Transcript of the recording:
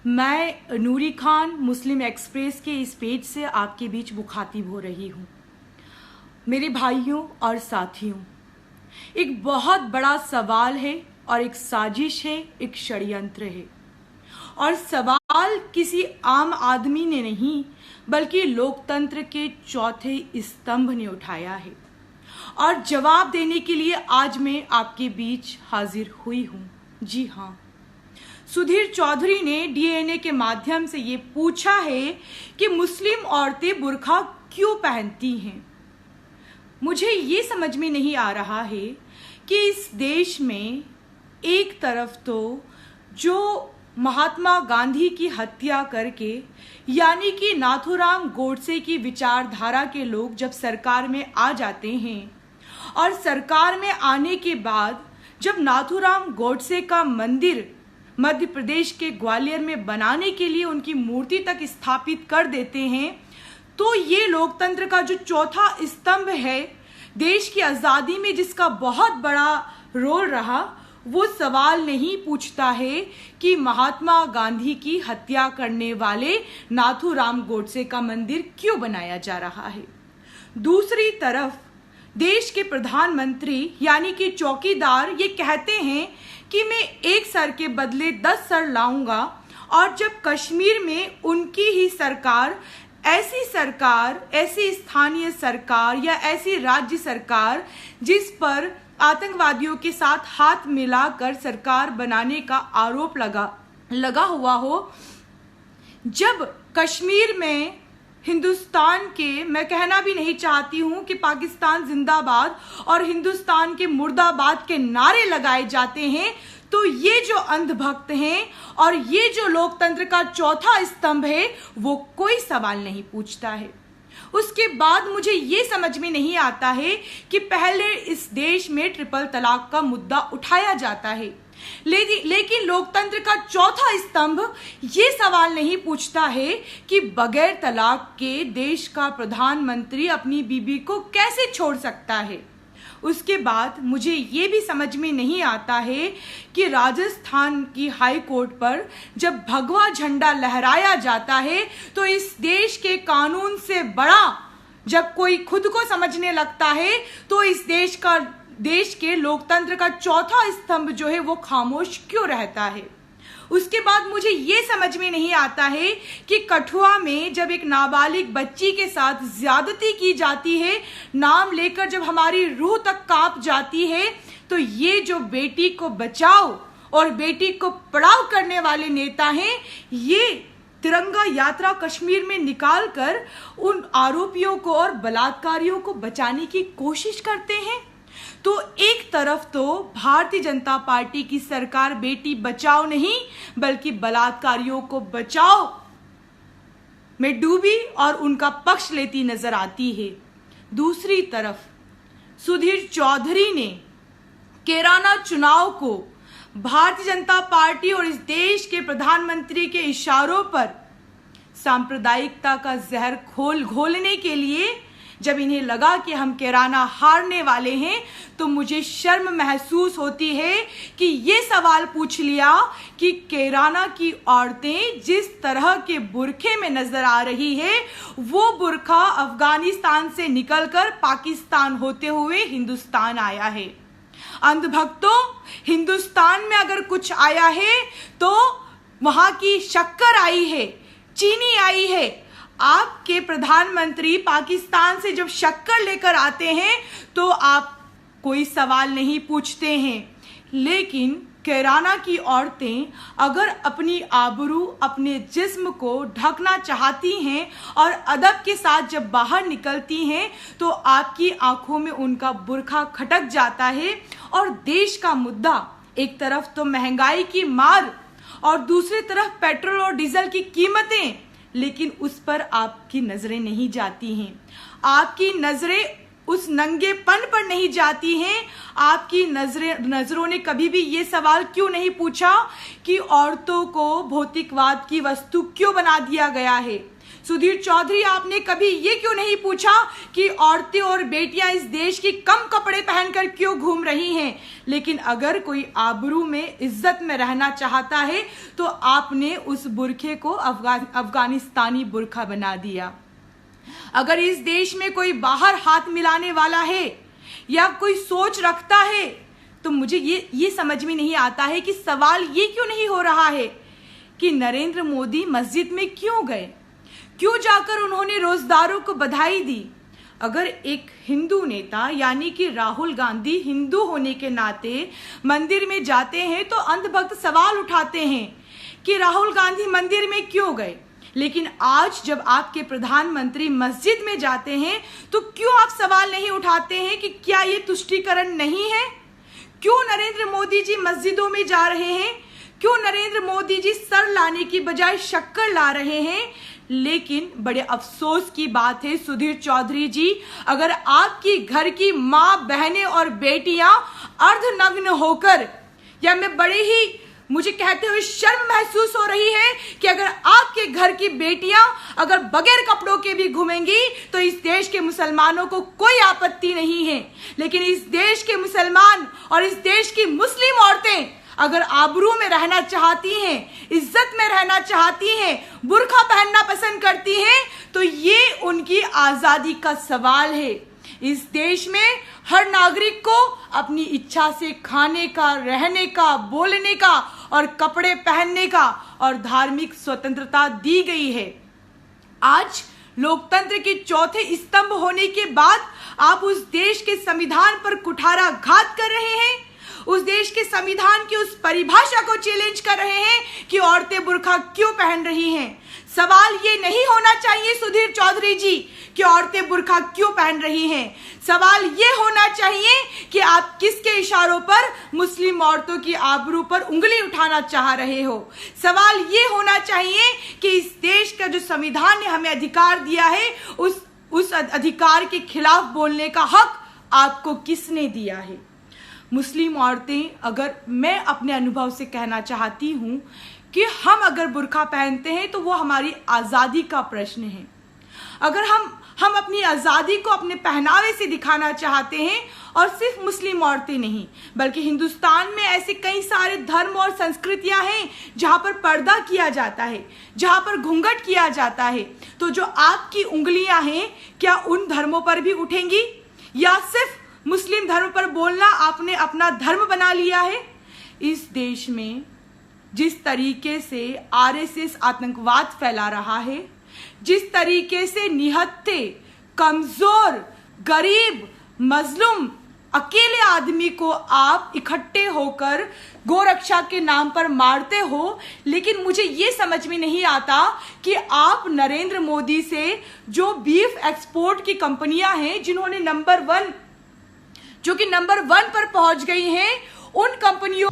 मैं नूरी खान मुस्लिम एक्सप्रेस के इस पेज से आपके बीच मुखातिब हो रही हूँ। मेरे भाइयों और साथियों, एक बहुत बड़ा सवाल है और एक साजिश है, एक षड्यंत्र है। और सवाल किसी आम आदमी ने नहीं बल्कि लोकतंत्र के चौथे स्तंभ ने उठाया है। और जवाब देने के लिए आज मैं आपके बीच हाजिर हुई हूँ। जी हाँ, सुधीर चौधरी ने डीएनए के माध्यम से ये पूछा है कि मुस्लिम औरतें बुर्का क्यों पहनती हैं। मुझे ये समझ में नहीं आ रहा है कि इस देश में एक तरफ तो जो महात्मा गांधी की हत्या करके यानी कि नाथूराम गोडसे की विचारधारा के लोग जब सरकार में आ जाते हैं और सरकार में आने के बाद जब नाथूराम गोडसे का मंदिर मध्य प्रदेश के ग्वालियर में बनाने के लिए उनकी मूर्ति तक स्थापित कर देते हैं, तो ये लोकतंत्र का जो चौथा स्तंभ है, देश की आज़ादी में जिसका बहुत बड़ा रोल रहा, वो सवाल नहीं पूछता है कि महात्मा गांधी की हत्या करने वाले नाथूराम गोडसे का मंदिर क्यों बनाया जा रहा है। दूसरी तरफ देश के प्रधानमंत्री यानी कि चौकीदार ये कहते हैं कि मैं एक सर के बदले 10 सर लाऊंगा, और जब कश्मीर में उनकी ही सरकार, ऐसी स्थानीय सरकार या ऐसी राज्य सरकार जिस पर आतंकवादियों के साथ हाथ मिलाकर सरकार बनाने का आरोप लगा हुआ हो, जब कश्मीर में हिंदुस्तान के, मैं कहना भी नहीं चाहती हूं कि पाकिस्तान जिंदाबाद और हिंदुस्तान के मुर्दाबाद के नारे लगाए जाते हैं, तो ये जो अंधभक्त हैं और ये जो लोकतंत्र का चौथा स्तंभ है, वो कोई सवाल नहीं पूछता है। उसके बाद मुझे ये समझ में नहीं आता है कि पहले इस देश में ट्रिपल तलाक का मुद्दा उठाया जाता है, लेकिन लोकतंत्र का चौथा स्तंभ ये सवाल नहीं पूछता है कि बगैर तलाक के देश का प्रधानमंत्री अपनी बीबी को कैसे छोड़ सकता है। उसके बाद मुझे ये भी समझ में नहीं आता है कि राजस्थान की हाई कोर्ट पर जब भगवा झंडा लहराया जाता है, तो इस देश के कानून से बड़ा जब कोई खुद को समझने लगता है, तो इस देश के लोकतंत्र का चौथा स्तंभ जो है वो खामोश क्यों रहता है। उसके बाद मुझे ये समझ में नहीं आता है कि कठुआ में जब एक नाबालिग बच्ची के साथ ज्यादती की जाती है, नाम लेकर जब हमारी रूह तक कांप जाती है, तो ये जो बेटी को बचाओ और बेटी को पढ़ाओ करने वाले नेता हैं, ये तिरंगा यात्रा कश्मीर में निकालकर उन आरोपियों को और बलात्कारियों को बचाने की कोशिश करते हैं। तो एक तरफ तो भारतीय जनता पार्टी की सरकार बेटी बचाओ नहीं बल्कि बलात्कारियों को बचाओ में डूबी और उनका पक्ष लेती नजर आती है। दूसरी तरफ सुधीर चौधरी ने कैराना चुनाव को भारतीय जनता पार्टी और इस देश के प्रधानमंत्री के इशारों पर सांप्रदायिकता का जहर घोलने के लिए, जब इन्हें लगा कि हम कैराना हारने वाले हैं, तो मुझे शर्म महसूस होती है कि ये सवाल पूछ लिया कि कैराना की औरतें जिस तरह के बुरखे में नजर आ रही है, वो बुरखा अफगानिस्तान से निकलकर पाकिस्तान होते हुए हिंदुस्तान आया है। अंधभक्तों, हिंदुस्तान में अगर कुछ आया है तो वहां की शक्कर आई है, चीनी आई है। आपके प्रधानमंत्री पाकिस्तान से जब शक्कर लेकर आते हैं तो आप कोई सवाल नहीं पूछते हैं, लेकिन कैराना की औरतें अगर अपनी आबरू, अपने जिस्म को ढकना चाहती हैं और अदब के साथ जब बाहर निकलती हैं, तो आपकी आंखों में उनका बुर्खा खटक जाता है। और देश का मुद्दा, एक तरफ तो महंगाई की मार और दूसरी तरफ पेट्रोल और डीजल की कीमतें, लेकिन उस पर आपकी नजरें नहीं जाती हैं। आपकी नजरें उस नंगेपन पर नहीं जाती हैं। आपकी नजरों ने कभी भी ये सवाल क्यों नहीं पूछा कि औरतों को भौतिकवाद की वस्तु क्यों बना दिया गया है। सुधीर चौधरी, आपने कभी ये क्यों नहीं पूछा कि औरतें और बेटियां इस देश की कम कपड़े पहनकर क्यों घूम रही हैं? लेकिन अगर कोई आबरू में, इज्जत में रहना चाहता है तो आपने उस बुरखे को अफगानिस्तानी बुरखा बना दिया। अगर इस देश में कोई बाहर हाथ मिलाने वाला है या कोई सोच रखता है तो मुझे ये समझ में नहीं आता है कि सवाल ये क्यों नहीं हो रहा है कि नरेंद्र मोदी मस्जिद में क्यों गए, क्यों जाकर उन्होंने रोजदारों को बधाई दी। अगर एक हिंदू नेता यानी कि राहुल गांधी हिंदू होने के नाते मंदिर में जाते हैं तो अंधभक्त सवाल उठाते हैं कि राहुल गांधी मंदिर में क्यों गए। लेकिन आज जब आपके प्रधानमंत्री मस्जिद में जाते हैं तो क्यों आप सवाल नहीं उठाते हैं कि क्या ये तुष्टीकरण नहीं है? क्यों नरेंद्र मोदी जी मस्जिदों में जा रहे हैं? क्यों नरेंद्र मोदी जी सर लाने की बजाय शक्कर ला रहे हैं? लेकिन बड़े अफसोस की बात है सुधीर चौधरी जी, अगर आपकी घर की माँ, बहनें और बेटियां अर्धनग्न होकर, या मैं बड़े ही मुझे कहते हुए शर्म महसूस हो रही है कि अगर आपके घर की बेटियां अगर बगैर कपड़ों के भी घूमेंगी तो इस देश के मुसलमानों को कोई आपत्ति नहीं है। लेकिन इस देश के मुसलमान और इस देश की मुस्लिम औरतें अगर आबरू में रहना चाहती हैं, इज्जत में रहना चाहती हैं, बुर्का पहनना पसंद करती हैं, तो ये उनकी आजादी का सवाल है। इस देश में हर नागरिक को अपनी इच्छा से खाने का, रहने का, बोलने का और कपड़े पहनने का और धार्मिक स्वतंत्रता दी गई है। आज लोकतंत्र के चौथे स्तंभ होने के बाद आप उस देश के संविधान पर कुठाराघात कर रहे हैं, उस देश के संविधान की उस परिभाषा को चैलेंज कर रहे हैं कि औरतें बुर्का क्यों पहन रही हैं। सवाल ये नहीं होना चाहिए सुधीर चौधरी जी कि औरतें बुर्का क्यों पहन रही हैं। सवाल ये होना चाहिए कि आप किसके इशारों पर मुस्लिम औरतों की आबरू पर उंगली उठाना चाह रहे हो। सवाल ये होना चाहिए कि इस देश का जो संविधान ने हमें अधिकार दिया है उस अधिकार के खिलाफ बोलने का हक आपको किसने दिया है। मुस्लिम औरतें, अगर मैं अपने अनुभव से कहना चाहती हूँ कि हम अगर बुर्का पहनते हैं तो वो हमारी आज़ादी का प्रश्न है। अगर हम अपनी आज़ादी को अपने पहनावे से दिखाना चाहते हैं, और सिर्फ मुस्लिम औरतें नहीं बल्कि हिंदुस्तान में ऐसे कई सारे धर्म और संस्कृतियां हैं जहां पर पर्दा किया जाता है, जहां पर घूंघट किया जाता है, तो जो आपकी उंगलियां हैं क्या उन धर्मों पर भी उठेंगी, या सिर्फ मुस्लिम धर्म पर बोलना आपने अपना धर्म बना लिया है? इस देश में जिस तरीके से आरएसएस आतंकवाद फैला रहा है, जिस तरीके से निहत्थे, कमजोर, गरीब, मजलूम, अकेले आदमी को आप इकट्ठे होकर गोरक्षा के नाम पर मारते हो, लेकिन मुझे ये समझ में नहीं आता कि आप नरेंद्र मोदी से जो बीफ एक्सपोर्ट की कंपनियां हैं जिन्होंने नंबर 1 पर पहुंच गई हैं, उन कंपनियों